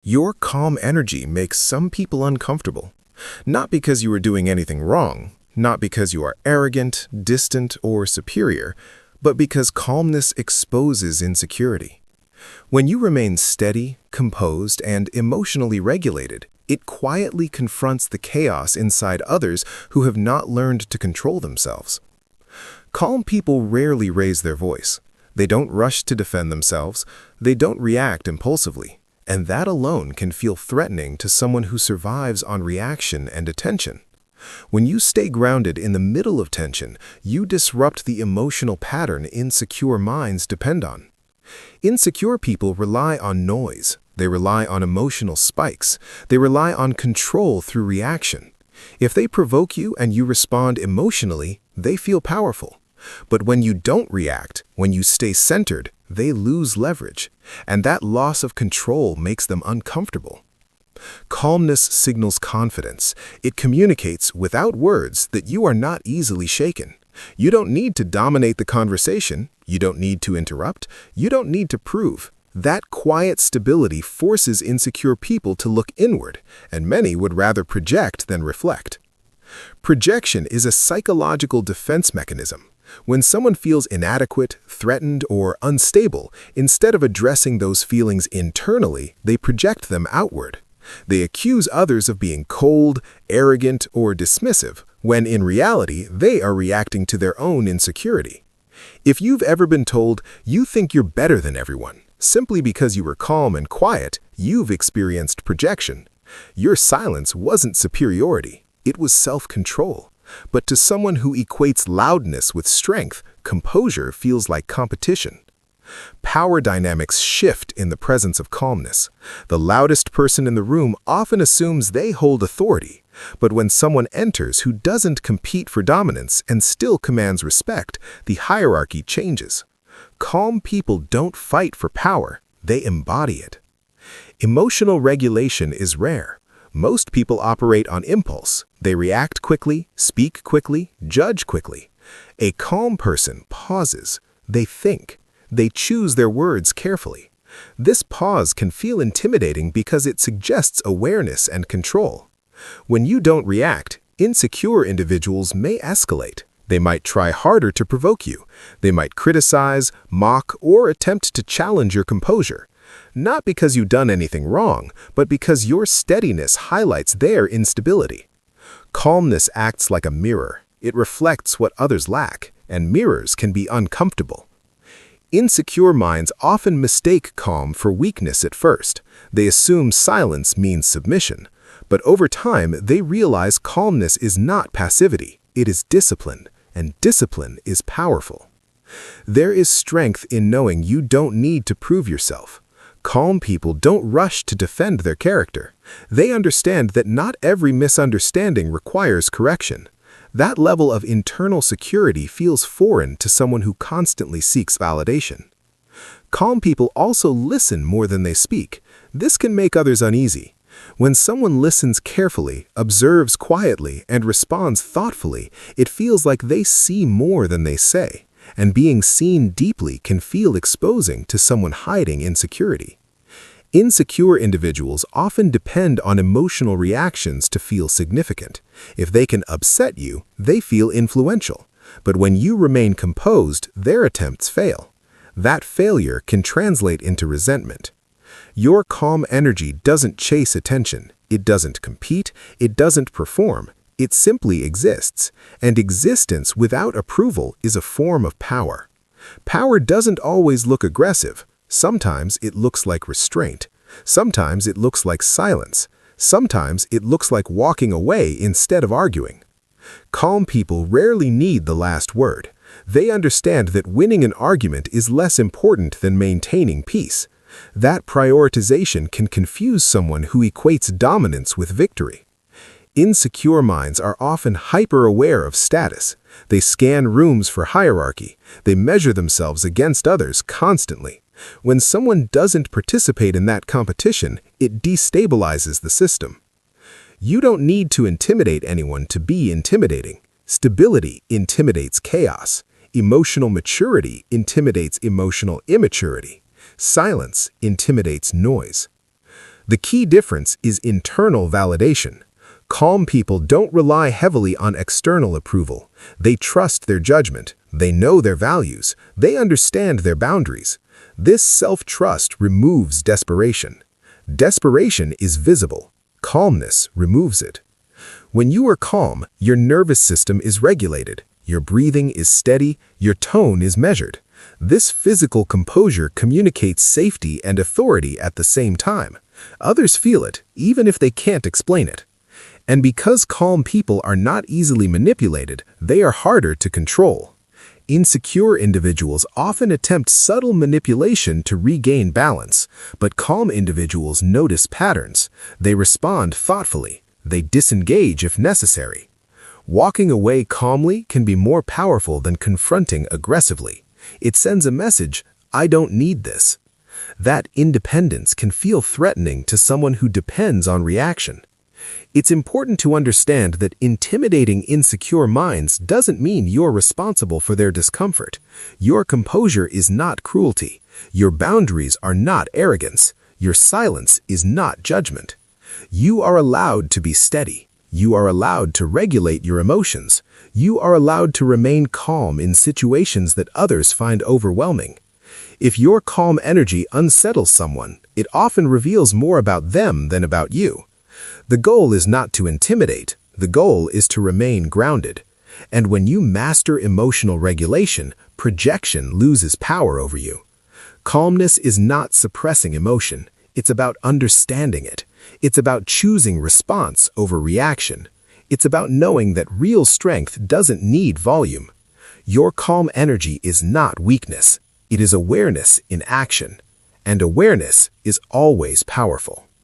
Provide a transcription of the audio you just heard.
Your calm energy makes some people uncomfortable. Not because you are doing anything wrong, not because you are arrogant, distant, or superior, but because calmness exposes insecurity. When you remain steady, composed, and emotionally regulated, it quietly confronts the chaos inside others who have not learned to control themselves. Calm people rarely raise their voice. They don't rush to defend themselves. They don't react impulsively. And that alone can feel threatening to someone who survives on reaction and attention. When you stay grounded in the middle of tension, you disrupt the emotional pattern insecure minds depend on. Insecure people rely on noise. They rely on emotional spikes. They rely on control through reaction. If they provoke you and you respond emotionally, they feel powerful. But when you don't react, when you stay centered, they lose leverage, and that loss of control makes them uncomfortable. Calmness signals confidence. It communicates without words that you are not easily shaken. You don't need to dominate the conversation. You don't need to interrupt. You don't need to prove. That quiet stability forces insecure people to look inward, and many would rather project than reflect. Projection is a psychological defense mechanism. When someone feels inadequate, threatened, or unstable, instead of addressing those feelings internally, they project them outward. They accuse others of being cold, arrogant, or dismissive, when in reality, they are reacting to their own insecurity. If you've ever been told you think you're better than everyone, simply because you were calm and quiet, you've experienced projection. Your silence wasn't superiority, it was self-control. But to someone who equates loudness with strength, composure feels like competition. Power dynamics shift in the presence of calmness. The loudest person in the room often assumes they hold authority, but when someone enters who doesn't compete for dominance and still commands respect, the hierarchy changes. Calm people don't fight for power, they embody it. Emotional regulation is rare. Most people operate on impulse. They react quickly, speak quickly, judge quickly. A calm person pauses. They think. They choose their words carefully. This pause can feel intimidating because it suggests awareness and control. When you don't react, insecure individuals may escalate. They might try harder to provoke you. They might criticize, mock, or attempt to challenge your composure. Not because you've done anything wrong, but because your steadiness highlights their instability. Calmness acts like a mirror. It reflects what others lack, and mirrors can be uncomfortable. Insecure minds often mistake calm for weakness at first. They assume silence means submission. But over time, they realize calmness is not passivity. It is discipline, and discipline is powerful. There is strength in knowing you don't need to prove yourself. Calm people don't rush to defend their character. They understand that not every misunderstanding requires correction. That level of internal security feels foreign to someone who constantly seeks validation. Calm people also listen more than they speak. This can make others uneasy. When someone listens carefully, observes quietly, and responds thoughtfully, it feels like they see more than they say. And being seen deeply can feel exposing to someone hiding insecurity. Insecure individuals often depend on emotional reactions to feel significant. If they can upset you, they feel influential. But when you remain composed, their attempts fail. That failure can translate into resentment. Your calm energy doesn't chase attention. It doesn't compete. It doesn't perform. It simply exists, and existence without approval is a form of power. Power doesn't always look aggressive. Sometimes it looks like restraint. Sometimes it looks like silence. Sometimes it looks like walking away instead of arguing. Calm people rarely need the last word. They understand that winning an argument is less important than maintaining peace. That prioritization can confuse someone who equates dominance with victory. Insecure minds are often hyper-aware of status. They scan rooms for hierarchy. They measure themselves against others constantly. When someone doesn't participate in that competition, it destabilizes the system. You don't need to intimidate anyone to be intimidating. Stability intimidates chaos. Emotional maturity intimidates emotional immaturity. Silence intimidates noise. The key difference is internal validation. Calm people don't rely heavily on external approval. They trust their judgment. They know their values. They understand their boundaries. This self-trust removes desperation. Desperation is visible. Calmness removes it. When you are calm, your nervous system is regulated. Your breathing is steady. Your tone is measured. This physical composure communicates safety and authority at the same time. Others feel it, even if they can't explain it. And because calm people are not easily manipulated, they are harder to control. Insecure individuals often attempt subtle manipulation to regain balance, but calm individuals notice patterns. They respond thoughtfully. They disengage if necessary. Walking away calmly can be more powerful than confronting aggressively. It sends a message, "I don't need this." That independence can feel threatening to someone who depends on reaction. It's important to understand that intimidating insecure minds doesn't mean you're responsible for their discomfort. Your composure is not cruelty. Your boundaries are not arrogance. Your silence is not judgment. You are allowed to be steady. You are allowed to regulate your emotions. You are allowed to remain calm in situations that others find overwhelming. If your calm energy unsettles someone, it often reveals more about them than about you. The goal is not to intimidate. The goal is to remain grounded. And when you master emotional regulation, projection loses power over you. Calmness is not suppressing emotion. It's about understanding it. It's about choosing response over reaction. It's about knowing that real strength doesn't need volume. Your calm energy is not weakness. It is awareness in action. And awareness is always powerful.